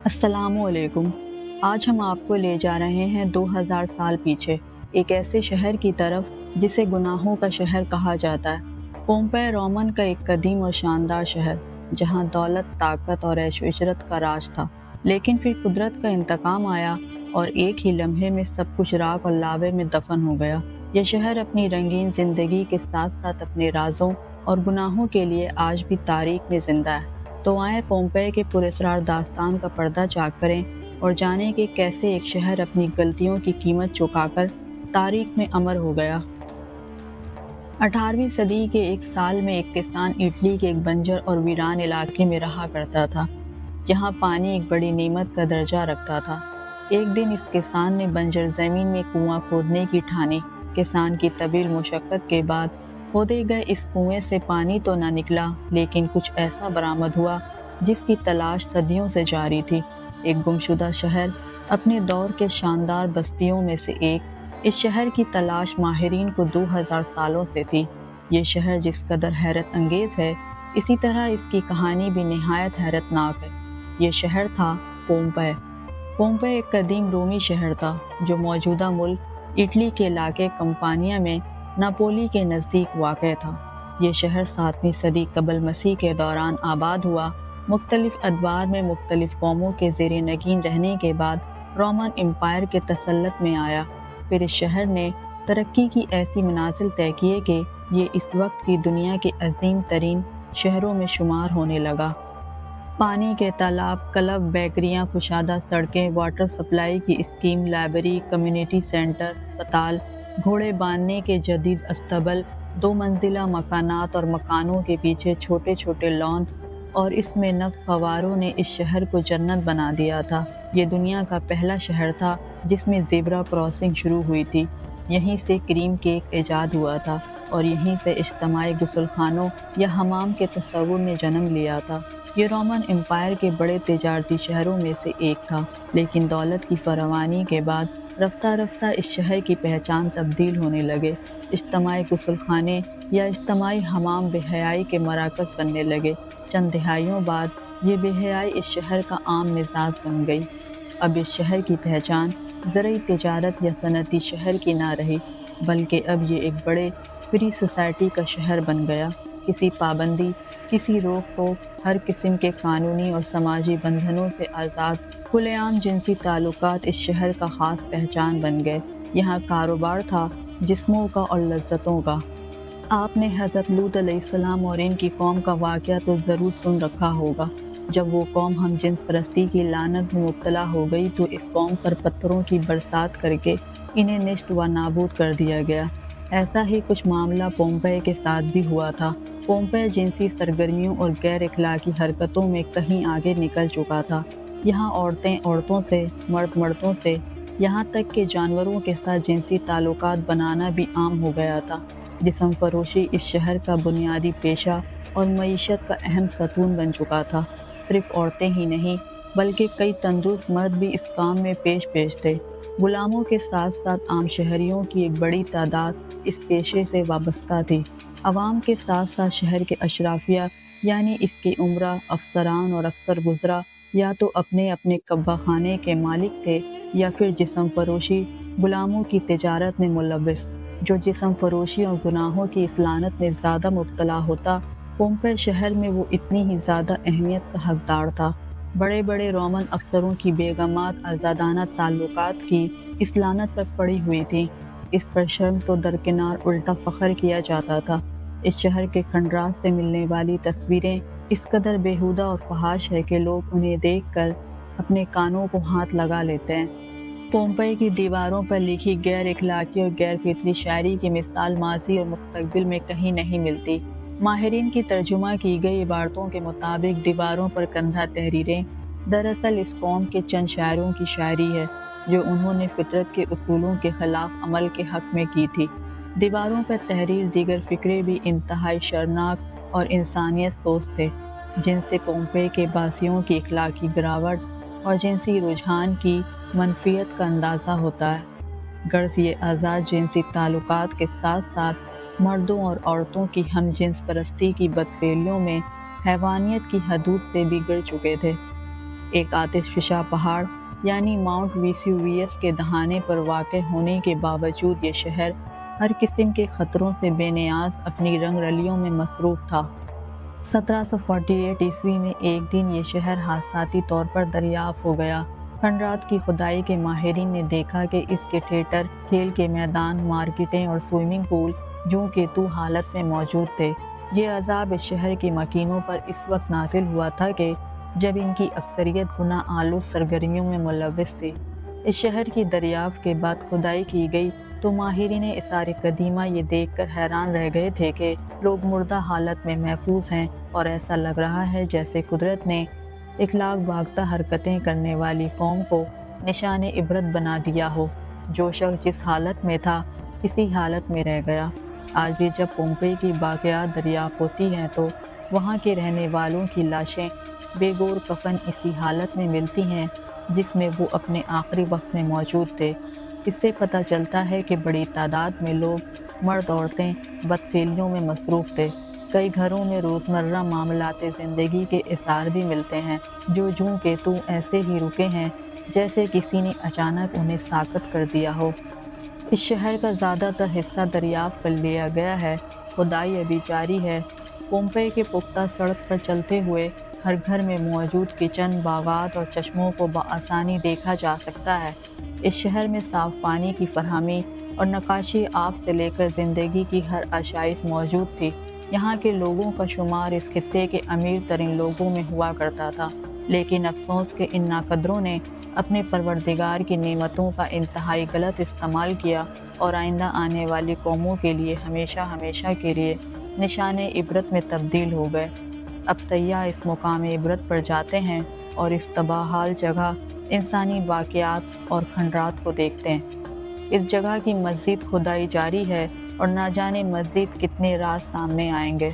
अस्सलामु अलैकुम। आज हम आपको ले जा रहे हैं 2000 साल पीछे, एक ऐसे शहर की तरफ जिसे गुनाहों का शहर कहा जाता है। पोम्पेई रोमन का एक कदीम और शानदार शहर, जहां दौलत, ताकत और ऐश-ओ-इशरत का राज था। लेकिन फिर कुदरत का इंतकाम आया और एक ही लम्हे में सब कुछ राख और लावे में दफन हो गया। यह शहर अपनी रंगीन जिंदगी के साथ साथ अपने राजों और गुनाहों के लिए आज भी तारीख में जिंदा है। तो आए पोम्पेई के पुरस्कार दास्तान का पर्दा चाक करें और जानें कि कैसे एक शहर अपनी गलतियों की कीमत चुकाकर तारीख में अमर हो गया। 18वीं सदी के एक साल में एक किसान इटली के एक बंजर और वीरान इलाके में रहा करता था, जहाँ पानी एक बड़ी नेमत का दर्जा रखता था। एक दिन इस किसान ने बंजर जमीन में कुआं खोदने की ठानी। किसान की तवील मुशक्कत के बाद खोदे गए इस कुएं से पानी तो न निकला, लेकिन कुछ ऐसा बरामद हुआ जिसकी तलाश सदियों से जारी थी। एक गुमशुदा शहर, अपने दौर के शानदार बस्तियों में से एक। इस शहर की तलाश माहिरीन को 2000 सालों से थी। ये शहर जिस कदर हैरत अंगेज है, इसी तरह इसकी कहानी भी निहायत हैरतनाक है। ये शहर था पोम्पेई। पोम्पेई एक कदीम रोमी शहर था, जो मौजूदा मुल्क इटली के इलाके कंपानिया में नापोली के नज़दीक वाक़ था। ये शहर 7वीं सदी कबल मसीह के दौरान आबाद हुआ। मुख्तलिफ अदवार में मुख्तलिफ कौमों के ज़ेरे नगीन रहने के बाद रोमन एम्पायर के तसल्लुत में आया। फिर इस शहर ने तरक्की की ऐसी मनाजिल तय किए कि ये इस वक्त की दुनिया के अजीम तरीन शहरों में शुमार होने लगा। पानी के तालाब, क्लब, बेकरियाँ, कुशादा सड़कें, वाटर सप्लाई की स्कीम, लाइब्रेरी, कम्युनिटी सेंटर, अस्पताल, घोड़े बांधने के जदीद अस्तबल, 2 मंजिला मकानात और मकानों के पीछे छोटे छोटे लॉन, और इसमें नव फवारों ने इस शहर को जन्नत बना दिया था। ये दुनिया का पहला शहर था जिसमें ज़ेब्रा क्रॉसिंग शुरू हुई थी। यहीं से क्रीम केक ईजाद हुआ था और यहीं से इज्तिमाई गुसलखानों या हमाम के तस्वुर ने जन्म लिया था। ये रोमन एम्पायर के बड़े तिजारती शहरों में से एक था, लेकिन दौलत की फरावानी के बाद रफ्ता रफ्ता इस शहर की पहचान तब्दील होने लगे। इज्तिमाई गुसलखाने या इज्तिमाई हमाम बेहयाई के मराकज़ बनने लगे। चंद दहाइयों बाद ये बेहयाई इस शहर का आम मिजाज बन गई। अब इस शहर की पहचान ज़रूरी तिजारत या सनती शहर की ना रही, बल्कि अब ये एक बड़े फ्री सोसाइटी का शहर बन गया। किसी पाबंदी, किसी रोक टोक, हर किस्म के कानूनी और समाजी बंधनों से आज़ाद खुलेआम जिनसी ताल्लुकात इस शहर का ख़ास पहचान बन गए। यहाँ कारोबार था जिस्मों का और लज्जतों का। आपने हज़रत लूत अलैहिस्सलाम और इनकी कौम का वाक़या तो ज़रूर सुन रखा होगा। जब वो कौम हम जिन्स परस्ती की लानत में मुब्तला हो गई तो इस कौम पर पत्थरों की बरसात करके इन्हें निश्त व नाबूद कर दिया गया। ऐसा ही कुछ मामला पोम्पेई के साथ भी हुआ था। पोम्पेई जिनसी सरगर्मियों और गैर इखलाकी हरकतों में कहीं आगे निकल चुका था। यहाँ औरतें औरतों से, मर्द मर्दों से, यहाँ तक कि जानवरों के साथ जिनसी ताल्लुकात बनाना भी आम हो गया था। जिस्म फरोशी इस शहर का बुनियादी पेशा और मईशत का अहम सतून बन चुका था। सिर्फ औरतें ही नहीं, बल्कि कई तंदुरुस्त मर्द भी इस काम में पेश थे। गुलामों के साथ साथ आम शहरियों की एक बड़ी तादाद इस पेशे से वाबस्ता थी। अवाम के साथ साथ शहर के अशराफिया यानी इसके उमरा, अफसरान और अफसर गुजरा या तो अपने अपने कब्बा खाने के मालिक थे या फिर जिस्म फरोशी गुलामों की तिजारत में मुलव्विस। जो जिस्म फरोशी और गुनाहों की इस लानत में ज़्यादा मुब्तला होता, पोम्पेई शहर में वो इतनी ही ज़्यादा अहमियत का हकदार था। बड़े बड़े रोमन अफसरों की बेगमात आज़ादाना ताल्लुकात की इस लानत पर पड़ी हुई थी। इस पर शर्म तो दरकिनार उल्टा फ़ख्र किया जाता था। इस शहर के खंडरात से मिलने वाली तस्वीरें इस कदर बेहुदा और फहाश है कि लोग उन्हें देखकर अपने कानों को हाथ लगा लेते हैं। पोम्पेई की दीवारों पर लिखी गैर इखलाकी और गैर फितरी शायरी की मिसाल माजी और मुस्तकबिल में कहीं नहीं मिलती। माहिरीन की तर्जुमा की गई इबारतों के मुताबिक दीवारों पर कंधा तहरीरें दरअसल इस कौम के चंद शायरों की शायरी है, जो उन्होंने फितरत के उसूलों के खिलाफ अमल के हक में की थी। दीवारों पर तहरीर दीगर फिक्रे भी इंतहाई शर्मनाक और इंसानियत सोच थे, जिनसे पोम्पेई के बासियों की इखलाकी गिरावट और जिनसी रुझान की मनफियत का अंदाज़ा होता है। गर्ज ये आज़ाद जिनसी ताल्लुकात के साथ साथ मर्दों और औरतों की हम जिन्स परस्ती की बदफेलियों में हैवानियत की हदूद से भी गिर चुके थे। ایک آتش فشاں پہاڑ یعنی ماؤنٹ ویسوویس کے دہانے پر واقع ہونے کے باوجود یہ شہر ہر قسم کے خطروں سے بے نیاز اپنی رنگ رلیوں میں مصروف تھا۔ 1748 عیسوی میں ایک دن یہ شہر حادثاتی طور پر دریافت ہو گیا۔ کھنڈرات کی کھدائی کے ماہرین نے دیکھا کہ اس کے تھیٹر، کھیل کے میدان، مارکیٹیں اور سوئمنگ پول جوں کے تو حالت سے موجود تھے۔ یہ عذاب اس شہر کے مکینوں پر اس وقت نازل ہوا تھا کہ جب ان کی اکثریت گناہ آلود سرگرمیوں میں ملوث تھی۔ اس شہر کی دریافت کے بعد کھدائی کی گئی تو ماہرین آثار قدیمہ یہ دیکھ کر حیران رہ گئے تھے کہ لوگ مردہ حالت میں محفوظ ہیں اور ایسا لگ رہا ہے جیسے قدرت نے اخلاق باختہ حرکتیں کرنے والی قوم کو نشان عبرت بنا دیا ہو۔ جو شخص جس حالت میں تھا اسی حالت میں رہ گیا۔ آج بھی جب پومپئی کی باقیات دریافت ہوتی ہیں تو وہاں کے رہنے والوں کی لاشیں بے گور کفن اسی حالت میں ملتی ہیں جس میں وہ اپنے آخری وقت میں موجود تھے۔ اس سے پتہ چلتا ہے کہ بڑی تعداد میں لوگ، مرد عورتیں، بدفعلیوں میں مصروف تھے۔ کئی گھروں میں روزمرہ معاملات زندگی کے اثار بھی ملتے ہیں جو جوں کے تو ایسے ہی رکے ہیں جیسے کسی نے اچانک انہیں ساکت کر دیا ہو۔ اس شہر کا زیادہ تر حصہ دریافت کر لیا گیا ہے، کھدائی ابھی جاری ہے۔ پومپئی کے پختہ سڑک پر چلتے ہوئے ہر گھر میں موجود کچن، باغات اور چشموں کو بآسانی دیکھا جا سکتا ہے۔ اس شہر میں صاف پانی کی فراہمی اور نقاشی آفت سے لے کر زندگی کی ہر آشائش موجود تھی۔ یہاں کے لوگوں کا شمار اس خطے کے امیر ترین لوگوں میں ہوا کرتا تھا، لیکن افسوس کہ ان ناقدروں نے اپنے پروردگار کی نعمتوں کا انتہائی غلط استعمال کیا اور آئندہ آنے والی قوموں کے لیے ہمیشہ ہمیشہ کے لیے نشان عبرت میں تبدیل ہو گئے۔ اب سیاح اس مقام عبرت پر جاتے ہیں اور اس تباہ جگہ انسانی واقعات اور کھنڈرات کو دیکھتے ہیں۔ اس جگہ کی مزید کھدائی جاری ہے اور نہ جانے مزید کتنے راز سامنے آئیں گے۔